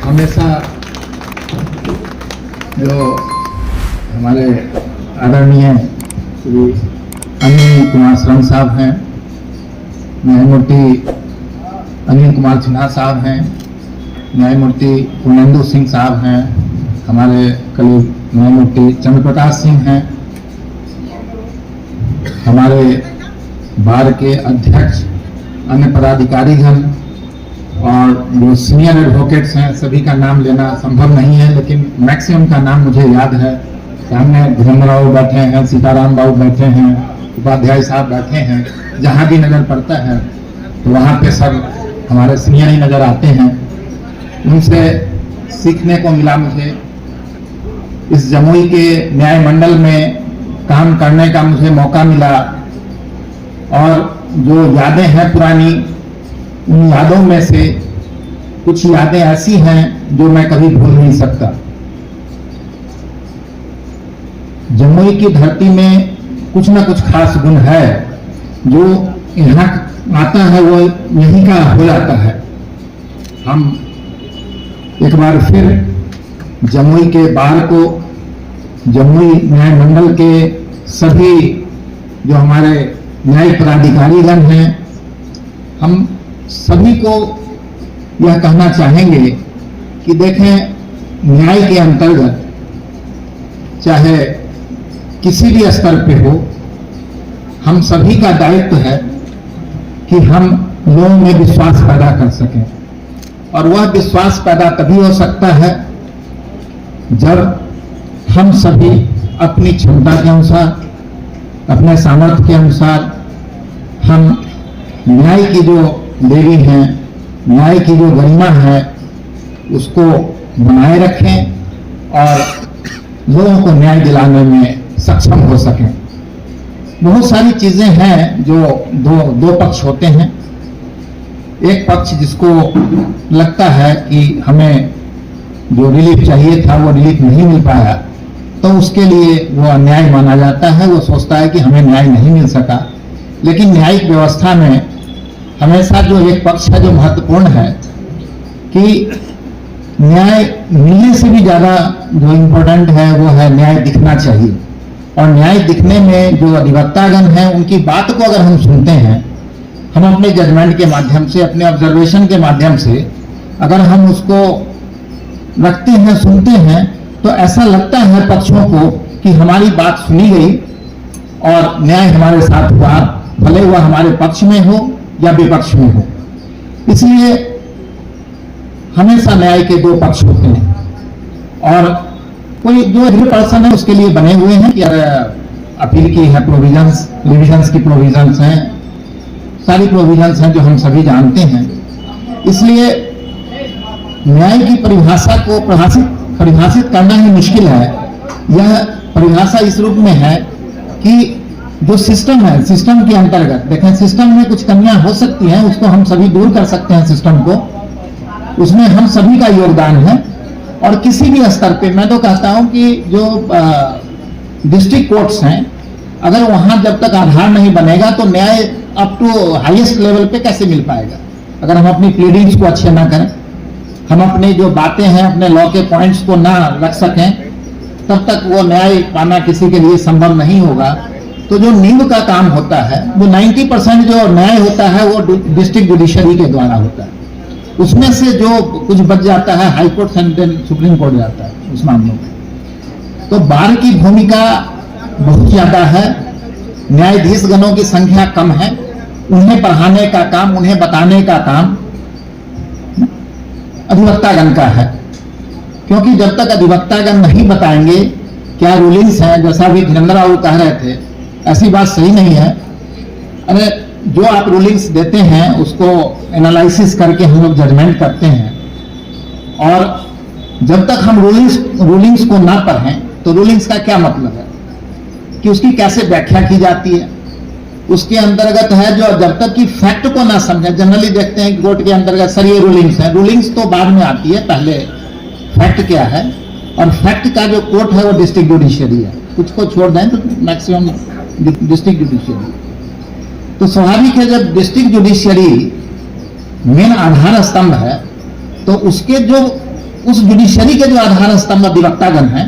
हमेशा जो हमारे आदरणीय श्री अनिल कुमार शरण साहब हैं, न्यायमूर्ति अनिल कुमार सिन्हा साहब हैं, न्यायमूर्ति पूर्णेंदु सिंह साहब हैं, हमारे करीब न्यायमूर्ति चंद्र प्रकाश सिंह हैं, हमारे बार के अध्यक्ष, अन्य पदाधिकारीगण और जो सीनियर एडवोकेट्स हैं, सभी का नाम लेना संभव नहीं है, लेकिन मैक्सिमम का नाम मुझे याद है। सामने धीरेन्द्र राव बैठे हैं, सीताराम बाबू बैठे हैं, उपाध्याय साहब बैठे हैं। जहाँ भी नजर पड़ता है तो वहाँ पे सब हमारे सीनियर ही नजर आते हैं। उनसे सीखने को मिला मुझे। इस जमुई के न्याय मंडल में काम करने का मुझे मौका मिला और जो यादें हैं पुरानी, उन यादों में से कुछ यादें ऐसी हैं जो मैं कभी भूल नहीं सकता। जमुई की धरती में कुछ ना कुछ खास गुण है, जो यहाँ आता है वो यहीं का हो जाता है। हम एक बार फिर जमुई के बार को, जमुई न्याय मंडल के सभी जो हमारे न्याय पदाधिकारीगण हैं, हम सभी को यह कहना चाहेंगे कि देखें, न्याय के अंतर्गत चाहे किसी भी स्तर पे हो, हम सभी का दायित्व है कि हम लोगों में विश्वास पैदा कर सकें। और वह विश्वास पैदा तभी हो सकता है जब हम सभी अपनी क्षमता के अनुसार, अपने सामर्थ्य के अनुसार हम न्याय की जो देवी है, न्याय की जो गरिमा है, उसको बनाए रखें और लोगों को न्याय दिलाने में सक्षम हो सकें। बहुत सारी चीजें हैं जो दो पक्ष होते हैं। एक पक्ष जिसको लगता है कि हमें जो रिलीफ चाहिए था वो रिलीफ नहीं मिल पाया, तो उसके लिए वो अन्याय माना जाता है। वो सोचता है कि हमें न्याय नहीं मिल सका। लेकिन न्यायिक व्यवस्था में हमेशा जो एक पक्ष है जो महत्वपूर्ण है कि न्याय मिलने से भी ज्यादा जो इम्पोर्टेंट है वो है न्याय दिखना चाहिए। और न्याय दिखने में जो अधिवक्तागण हैं, उनकी बात को अगर हम सुनते हैं, हम अपने जजमेंट के माध्यम से, अपने ऑब्जर्वेशन के माध्यम से अगर हम उसको रखते हैं, सुनते हैं, तो ऐसा लगता है पक्षों को कि हमारी बात सुनी गई और न्याय हमारे साथ हुआ, भले वह हमारे पक्ष में हो या विपक्ष में हो। इसलिए हमेशा न्याय के दो पक्ष होते हैं और कोई जो एग्री पर्सन है उसके लिए बने हुए हैं कि अपील की है प्रोविजंस, रिविजन्स की प्रोविजंस हैं, सारी प्रोविजंस हैं जो हम सभी जानते हैं। इसलिए न्याय की परिभाषा को परिभाषित करना ही मुश्किल है। यह परिभाषा इस रूप में है कि जो सिस्टम है, सिस्टम के अंतर्गत देखें, सिस्टम में कुछ कमियां हो सकती हैं, उसको हम सभी दूर कर सकते हैं। सिस्टम को, उसमें हम सभी का योगदान है। और किसी भी स्तर पे मैं तो कहता हूं कि जो डिस्ट्रिक्ट कोर्ट्स हैं, अगर वहां जब तक आधार नहीं बनेगा तो न्याय अप टू हाईएस्ट लेवल पे कैसे मिल पाएगा। अगर हम अपनी प्लीडिंग्स को अच्छे ना करें, हम अपनी जो बातें हैं, अपने लॉ के पॉइंट्स को ना रख सकें, तब तक वो न्याय पाना किसी के लिए संभव नहीं होगा। तो जो नींव का काम होता है, वो 90% जो न्याय होता है वो डिस्ट्रिक्ट जुडिशरी के द्वारा होता है। उसमें से जो कुछ बच जाता है high court and then supreme court जाता है उस मामलों में। तो बार की भूमिका बहुत ज्यादा है। न्यायाधीश गणों की संख्या कम है। उन्हें पढ़ाने का काम, उन्हें बताने का काम अधिवक्तागण का है। क्योंकि जब तक अधिवक्तागण नहीं बताएंगे क्या रूलिंग्स हैं, जैसा भी धीरेन्द्र राव कह रहे थे, ऐसी बात सही नहीं है। अरे जो आप रूलिंग्स देते हैं उसको एनालिसिस करके हम लोग जजमेंट करते हैं, और जब तक हम रूलिंग्स को ना पढ़ें तो रूलिंग्स का क्या मतलब है कि उसकी कैसे व्याख्या की जाती है, उसके अंतर्गत है जो जब तक कि फैक्ट को ना समझे। जनरली देखते हैं कि कोर्ट के अंतर्गत सर ये रूलिंग्स है, रूलिंग्स तो बाद में आती है, पहले फैक्ट क्या है, और फैक्ट का जो कोर्ट है वो डिस्ट्रिक्ट जुडिशरी है। कुछ को छोड़ दें तो मैक्सिमम डिस्ट्रिक्ट जुडिशरी। तो स्वाभाविक है जब डिस्ट्रिक्ट जुडिशरी मेन आधार स्तंभ है तो उसके जो उस जुडिशरी के जो आधार स्तंभ अधिवक्तागण हैं,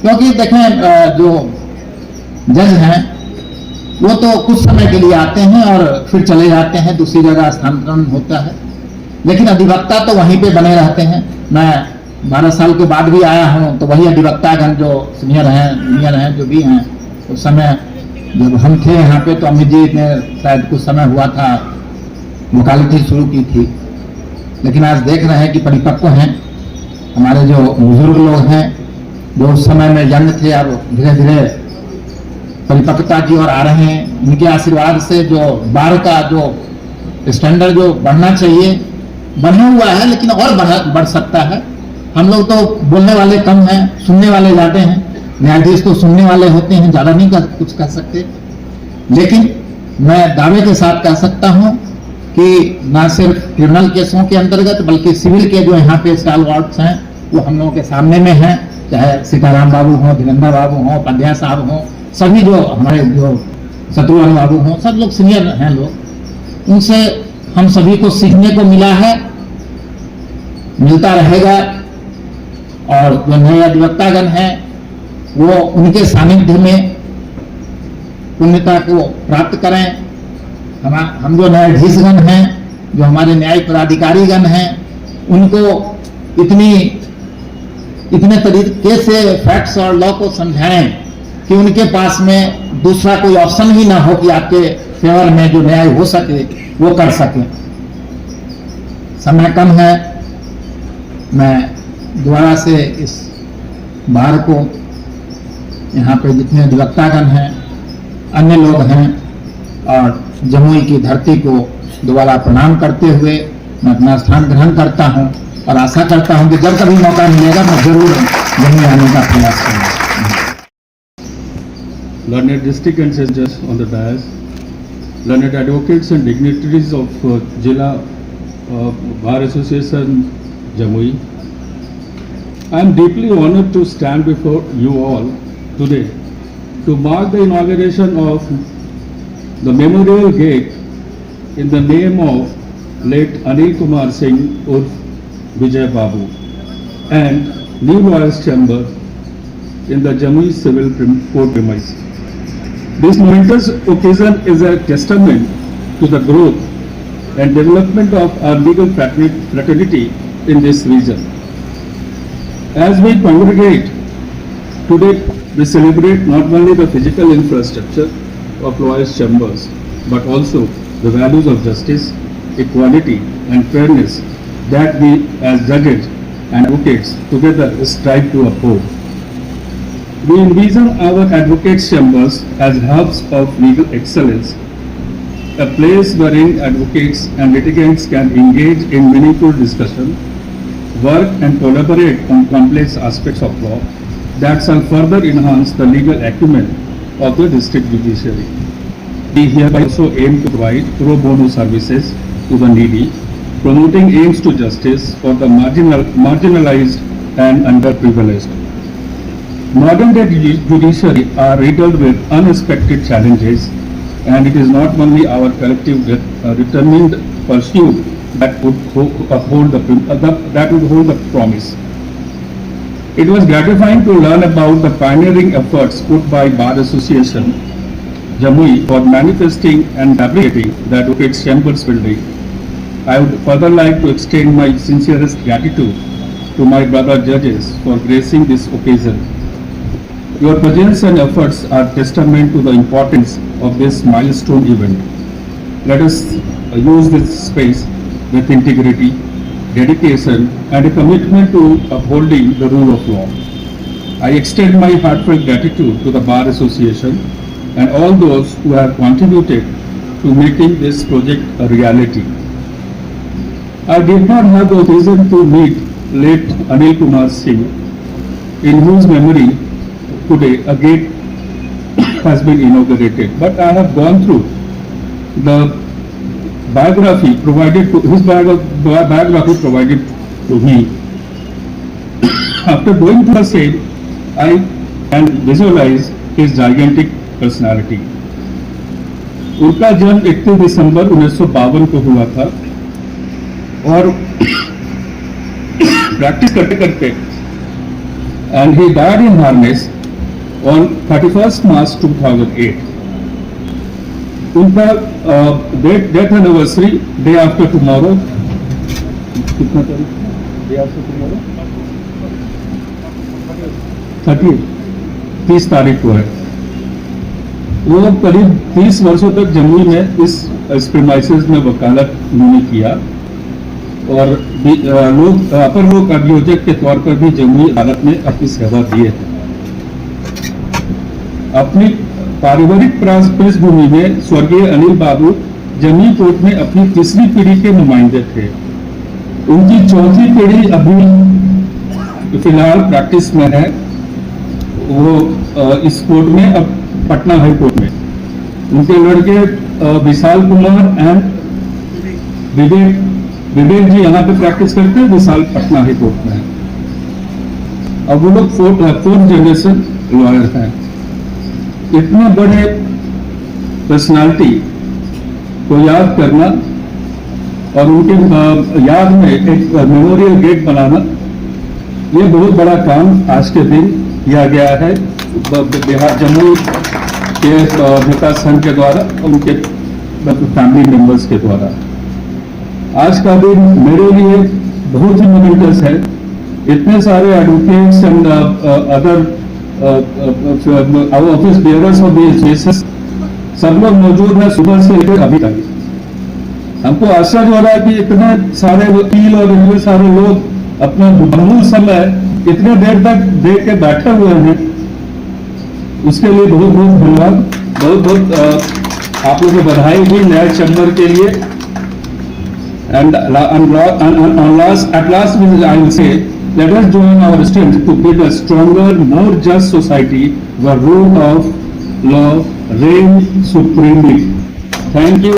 क्योंकि देखें जो जज हैं वो तो कुछ समय के लिए आते हैं और फिर चले जाते हैं, दूसरी जगह स्थानांतरण होता है, लेकिन अधिवक्ता तो वहीं पे बने रहते हैं। मैं 12 साल के बाद भी आया हूं तो वही अधिवक्तागण जो सीनियर हैं जो भी हैं, उस समय जब हम थे यहाँ पे तो अमित जी ने शायद कुछ समय हुआ था वकालती शुरू की थी, लेकिन आज देख रहे हैं कि परिपक्व हैं हमारे जो बुजुर्ग लोग हैं, जो उस समय में यंग थे, अब धीरे धीरे परिपक्वता की ओर आ रहे हैं। इनके आशीर्वाद से जो बार का जो स्टैंडर्ड जो बढ़ना चाहिए बना हुआ है, लेकिन और बढ़ सकता है। हम लोग तो बोलने वाले कम हैं, सुनने वाले ज्यादा हैं। न्यायाधीश तो सुनने वाले होते हैं, ज्यादा नहीं कुछ कर सकते, लेकिन मैं दावे के साथ कह सकता हूं कि न सिर्फ क्रिमिनल केसों के अंतर्गत बल्कि सिविल के जो यहाँ पे स्टालवार्ड्स हैं वो हम लोगों के सामने में हैं, चाहे सीताराम बाबू हों, धीरेन्द्र बाबू हों, उपाध्याय साहब हों, सभी जो हमारे जो शत्रुघ्न बाबू हों, सब लोग सीनियर हैं लोग, उनसे हम सभी को सीखने को मिला है, मिलता रहेगा। और जो नए अधिवक्तागण हैं वो उनके सानिध्य में पुण्यता को प्राप्त करें। हम जो न्यायाधीशगण हैं, जो हमारे न्यायिक पदाधिकारीगण हैं, उनको इतने तरीके से फैक्ट्स और लॉ को समझाएं कि उनके पास में दूसरा कोई ऑप्शन ही ना हो कि आपके फेवर में जो न्याय हो सके वो कर सके। समय कम है, मैं दोबारा से इस बार को यहाँ पे जितने अधिवक्तागण हैं, अन्य लोग हैं और जमुई की धरती को दोबारा प्रणाम करते हुए मैं अपना स्थान ग्रहण करता हूँ और आशा करता हूँ कि जब कभी मौका मिलेगा मैं जरूर जमुई आने का प्रयास करूँगा। Learned district and judges on the dais, learned advocates and dignitaries of Jilla Bar Association Jamui, I am deeply honored to stand before you all today to mark the inauguration of the memorial gate in the name of late Anil Kumar Singh Urf Vijay Babu and new lawyers chamber in the Jamui Civil Court premise. This momentous occasion is a testament to the growth and development of our legal fraternity in this region. As we congregate today, we celebrate not only the physical infrastructure of lawyers' chambers, but also the values of justice, equality, and fairness that we, as judges and advocates, together strive to uphold. We envision our advocates' chambers as hubs of legal excellence, a place wherein advocates and litigants can engage in meaningful discussion, work and collaborate on complex aspects of law that shall further enhance the legal acumen of the district judiciary. We hereby also aim to provide pro bono services to the needy, promoting aims to justice for the marginalized and underprivileged. Modern day judiciary are riddled with unexpected challenges, and it is not only our collective determined pursuit that would hold the promise. It was gratifying to learn about the pioneering efforts put by Bar Association Jamui for manifesting and fabricating the Advocates Chambers building. I would further like to extend my sincerest gratitude to my brother judges for gracing this occasion. Your presence and efforts are testament to the importance of this milestone event. Let us use this space with integrity, dedication, and a commitment to upholding the rule of law. I extend my heartfelt gratitude to the Bar Association and all those who have contributed to making this project a reality. I did not have the occasion to meet late Anil Kumar Singh, in whose memory today a gate has been inaugurated, but I have gone through the biography provided to his biography provided to me. After going through the same, I can visualize his gigantic personality. उनका जन्म 31 दिसंबर 1952 को हुआ था और practice करते करते, and he died in harness on 31st March 2008. उनका death anniversary day after tomorrow, कितना तारीख? डे आफ्टर टुमारो 30 तारीख को है। वो करीब 30 वर्षों तक जमुई में इस प्रीमाइसेस में वकालत उन्होंने किया और लोग अपर लोक अभियोजक के तौर पर भी जमुई अदालत में अपनी सेवा दी है। अपनी पारिवारिक पृष्ठभूमि में स्वर्गीय अनिल बाबू जमुई कोर्ट में अपनी तीसरी पीढ़ी के नुमाइंदे थे। उनकी चौथी पीढ़ी अभी फिलहाल प्रैक्टिस में है, वो इस कोर्ट में, अब पटना हाई कोर्ट में। उनके लड़के विशाल कुमार एंड विवेक जी यहाँ पे प्रैक्टिस करते हैं, विशाल पटना हाई कोर्ट में है। अब वो लोग फोर्थ जनरेशन लॉयर हैं। इतने बड़े पर्सनालिटी को याद करना और उनके याद में एक मेमोरियल गेट बनाना, ये बहुत बड़ा काम आज के दिन किया गया है बिहार जमुई के विकास संघ के द्वारा और उनके फैमिली मेंबर्स के द्वारा। आज का दिन मेरे लिए बहुत ही मोमेंटस है। इतने सारे advocates and other office bearers of this cases सब लोग मौजूद हैं सुबह से लेकर अभी तक। हमको आश्चर्य हो रहा है कि इतने सारे वकील और इतने सारे लोग अपना बहुमूल्य समय इतने देर तक देख के बैठे हुए हैं। उसके लिए बहुत बहुत धन्यवाद, बहुत बहुत आप लोगों को बधाई भी न्याय चैम्बर के लिए। And at last, I will say, let us join our strength to build a stronger, more just society where rule of law reigns supremely. Thank you.